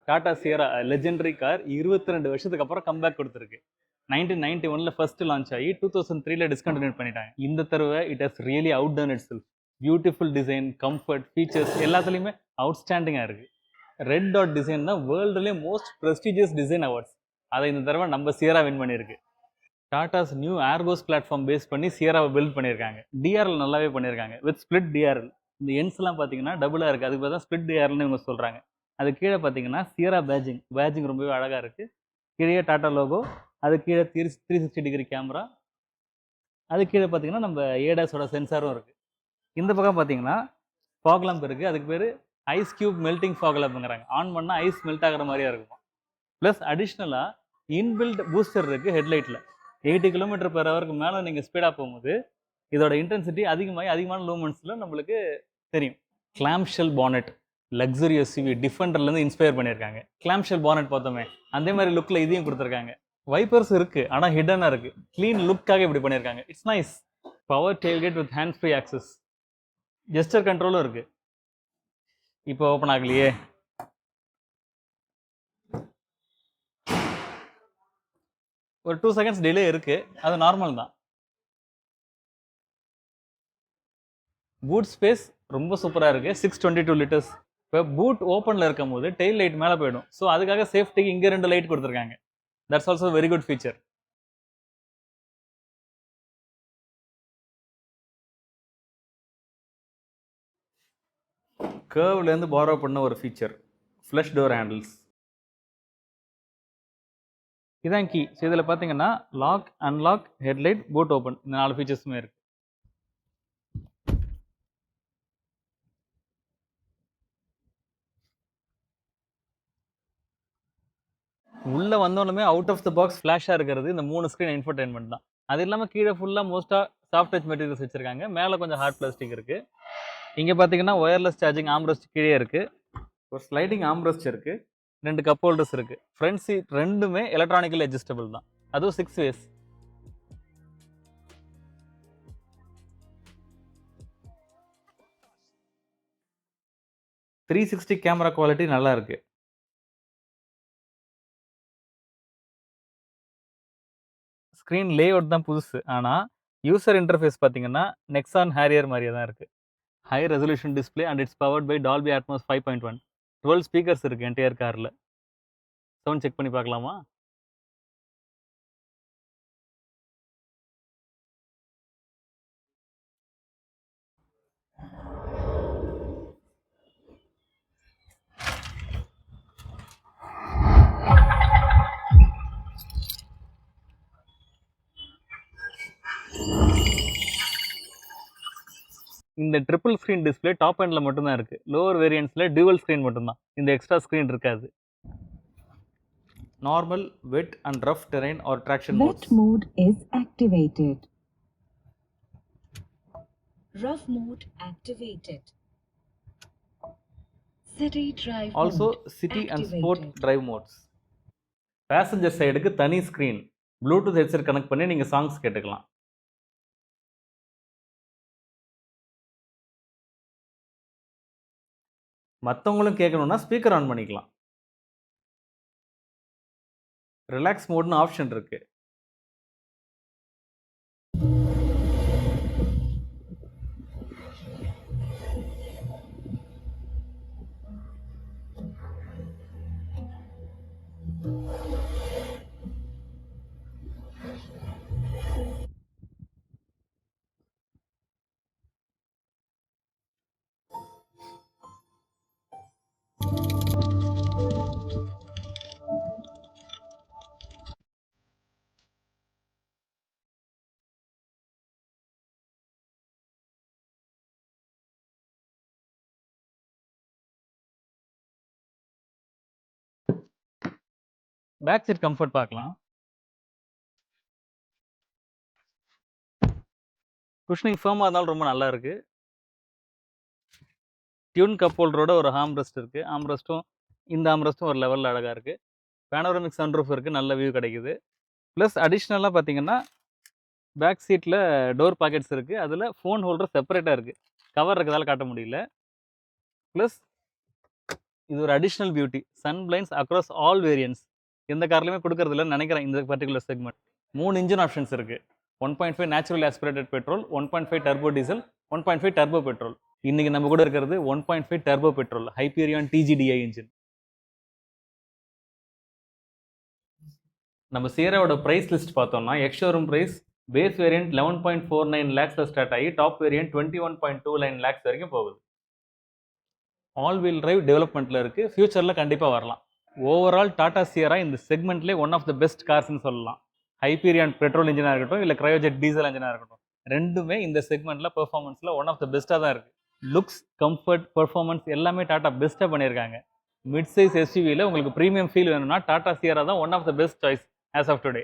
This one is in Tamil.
டாடா சியரா லெஜெண்டரி கார் 22 வருஷத்துக்கு அப்புறம் கம்பேக் கொடுத்துருக்கு. 1991ல ஃபர்ஸ்ட் லான்ச் ஆகி 2003ல டிஸ்கண்டினியூ பண்ணிட்டாங்க. இந்த தடவை it has really out done it self. Beautiful design, comfort, features எல்லாத்துலேயுமே அவுட்ஸ்டாண்டிங்காக இருக்குது. ரெட் டாட் டிசைன் தான் வேர்ல்டுலேயே மோஸ்ட் ப்ரெஸ்டீஜியஸ் டிசைன் அவார்ட்ஸ். அதை இந்த தடவை நம்ம சியரா வின் பண்ணியிருக்கு. டாடாஸ் நியூ ஏர்கோஸ் பிளாட்ஃபார்ம் பேஸ் பண்ணி சியராவை பில்ட் பண்ணியிருக்காங்க. டிஆர்எல் நல்லாவே பண்ணியிருக்காங்க வித் ஸ்பிளிட் டிஆர்எல். இந்த எண்ட்ஸ்லாம் பார்த்தீங்கன்னா டபுளாக இருக்குது, அதுக்கு பார்த்தா ஸ்பிளிட் டிஆர்எல்னு இவங்க சொல்கிறாங்க. அது கீழே பார்த்தீங்கன்னா சியரா பேஜிங் ரொம்பவே அழகாக இருக்குது. கீழே டாடா லோகோ, அது கீழே 360 டிகிரி கேமரா, அது கீழே பார்த்தீங்கன்னா நம்ம ஏடாஸோட சென்சாரும் இருக்குது. இந்த பக்கம் பார்த்தீங்கன்னா ஃபாக் லேம்ப் இருக்குது, அதுக்கு பேர் ஐஸ் கியூப் மெல்டிங் ஃபாக் லேம்புங்கிறாங்க. ஆன் பண்ணால் ஐஸ் மெல்ட் ஆகிற மாதிரியா இருக்கும். ப்ளஸ் அடிஷ்னலாக இன்பில்ட் பூஸ்டர் இருக்குது ஹெட்லைட்டில். 80 km/h மேலே நீங்கள் ஸ்பீடாக போகும்போது இதோட இன்டென்சிட்டி அதிகமான லூமென்ஸில் நம்மளுக்கு தெரியும். கிளாம்ஷெல் பானட், லக்ஸரி எஸ்யூவி டிஃபெண்டர்லேருந்து இன்ஸ்பயர் பண்ணியிருக்காங்க. கிளாம்ஷெல் பானட் பார்த்தோமே அதே மாதிரி லுக்கில் இதையும் கொடுத்துருக்காங்க. வைப்பர்ஸ் இருக்குது, ஆனால் ஹிடனாக இருக்குது. க்ளீன் லுக்காக இப்படி பண்ணியிருக்காங்க. It's nice. Power tailgate with hand free access, gesture கண்ட்ரோலும் இருக்குது. இப்போ ஓப்பன் ஆகலையே. ஒரு 2 seconds டிலே இருக்குது, அது நார்மல் தான். பூட் ஸ்பேஸ் ரொம்ப சூப்பராக இருக்குது. 622 லிட்டர்ஸ். இப்போ பூட் ஓப்பனில் இருக்கும் போது டெயில் லைட் மேலே போயிடும். ஸோ அதுக்காக சேஃப்டிக்கு இங்கே 2 லைட் கொடுத்துருக்காங்க. That's also very good feature. கர்வ்லேருந்து பாரோ பண்ண ஒரு ஃபீச்சர், ஃப்ளஷ் டோர் ஹேண்டில்ஸ். இதான் கீ. ஸோ இதில் பார்த்தீங்கன்னா lock, unlock, headlight, boot open, இந்த 4 ஃபீச்சர்ஸுமே இருக்குது. உள்ளே வந்தோடனே அவுட் ஆஃப் த பாக்ஸ் ஃப்ளாஷாக இருக்கிறது இந்த 3 ஸ்க்ரீன் என்டர்டைன்மெண்ட் தான். அது இல்லாமல் கீழே ஃபுல்லாக மோஸ்ட்டாக சாஃப்ட் டச் மெட்டீரியல்ஸ் வச்சுருக்காங்க. மேலே கொஞ்சம் ஹார்ட் பிளாஸ்டிக் இருக்குது. இங்கே பார்த்தீங்கன்னா ஒயர்லெஸ் சார்ஜிங் ஆம்ரெஸ்ட் கீழே இருக்குது. ஒரு ஸ்லைடிங் ஆம்ரெஸ்ட் இருக்குது. 2 கப் ஹோல்டர்ஸ் இருக்குது. ஃப்ரண்ட் சீட் ரெண்டுமே எலக்ட்ரானிக்கல் அட்ஜஸ்டபிள் தான், அதுவும் 6 ways. .360 கேமரா குவாலிட்டி நல்லா இருக்குது. ஸ்க்ரீன் லே அவுட் தான் புதுசு, ஆனால் யூசர் இன்டர்ஃபேஸ் பார்த்தீங்கன்னா நெக்ஸான் ஹேரியர் மாதிரியே தான் இருக்குது. High resolution display and it's powered by Dolby Atmos 5.1. 12 speakers இருக்குது என்டையர் காரில். சவுண்ட் செக் பண்ணி பார்க்கலாமா? இந்த ட்ரிபிள் ஸ்க்ரீன் டிஸ்பிளே டாப் எண்டில் மட்டும்தான் இருக்குது. லோவர் வேரியன்ட்ஸில் டியூவல் ஸ்க்ரீன் மட்டும்தான், இந்த எக்ஸ்ட்ரா ஸ்க்ரீன் இருக்காது. Normal, wet and rough terrain are traction mode. Mode is activated. Rough mode activated. City drive mode. Also city and sport drive modes. Passenger சைடுக்கு தனி ஸ்க்ரீன், ப்ளூடூத் ஹெட்செட் கனெக்ட் பண்ணி நீங்கள் சாங்ஸ் கேட்டுக்கலாம். மற்றவங்களும் கேட்கணுன்னா ஸ்பீக்கர் ஆன் பண்ணிக்கலாம். ரிலாக்ஸ் மோட்னு ஆப்ஷன் இருக்குது. பேக் சீட் கம்ஃபர்ட் பார்க்கலாம். குஷனிங் ஃபர்மாக இருந்தாலும் ரொம்ப நல்லா இருக்குது. டியூன் கப் ஹோல்டரோட ஒரு ஆம்ரெஸ்ட் இருக்குது. ஆம்ரெஸ்ட்டும் இந்த ஆம்ரெஸ்ட்டும் ஒரு லெவலில் அழகாக இருக்குது. பேனோரமிக் சன்ரூஃப் இருக்குது, நல்ல வியூ கிடைக்குது. ப்ளஸ் அடிஷ்னலாக பார்த்தீங்கன்னா பேக் சீட்டில் டோர் பாக்கெட்ஸ் இருக்குது. அதில் ஃபோன் ஹோல்டர் செப்பரேட்டாக இருக்குது, கவர் இருக்கிறதால காட்ட முடியல. ப்ளஸ் இது ஒரு additional beauty, sun blinds across all variants. எந்த கார்லையுமே கொடுக்கறது இல்லைன்னு நினைக்கிறேன் இந்த பர்டிகுலர் செக்மெண்ட். 3 இன்ஜின் ஆப்ஷன்ஸ் இருக்குது. 1.5 natural aspirated petrol, 1.5 turbo diesel, 1.5 turbo petrol. இன்றைக்கி நம்ம கூட இருக்கிறது 1.5 turbo petrol Hyperion TGDI engine. நம்ம சியராவோட ப்ரைஸ் லிஸ்ட் பார்த்தோம்னா எக்ஸ்ஷோரூம் ப்ரைஸ் பேஸ் வேரியன்ட் 11.49 லேக்ஸில் ஸ்டார்ட் ஆகி டாப் வேரியன்ட் 21.29 லேக்ஸ் வரைக்கும் போகுது. ஆல் வீல் டிரைவ் டெவலப்மெண்ட்டில் இருக்குது, ஃபியூச்சரில் கண்டிப்பாக வரலாம். ஓவரால் டாடா சியரா இந்த செக்மெண்ட்லேயே ஒன் ஆஃப் த பெஸ்ட் கார்ஸ்னு சொல்லலாம். ஹைப்பீரியான் பெட்ரோல் இன்ஜினாக இருக்கட்டும் இல்லை கிரையோஜெட் டீசல் இன்ஜினாக இருக்கட்டும், ரெண்டுமே இந்த செக்மெண்ட்டில் பெர்ஃபார்மன்ஸில் ஒன் ஆஃப் த பெஸ்ட்டாக தான் இருக்குது. லுக்ஸ், கம்ஃபர்ட், பெர்ஃபார்மன்ஸ் எல்லாமே டாடா பெஸ்ட்டாக பண்ணியிருக்காங்க. மிட் சைஸ் எஸ்யூவியில் உங்களுக்கு ப்ரீமியம் ஃபீல் வேணும்னா டாடா சியரா தான் one of the best choice as of today.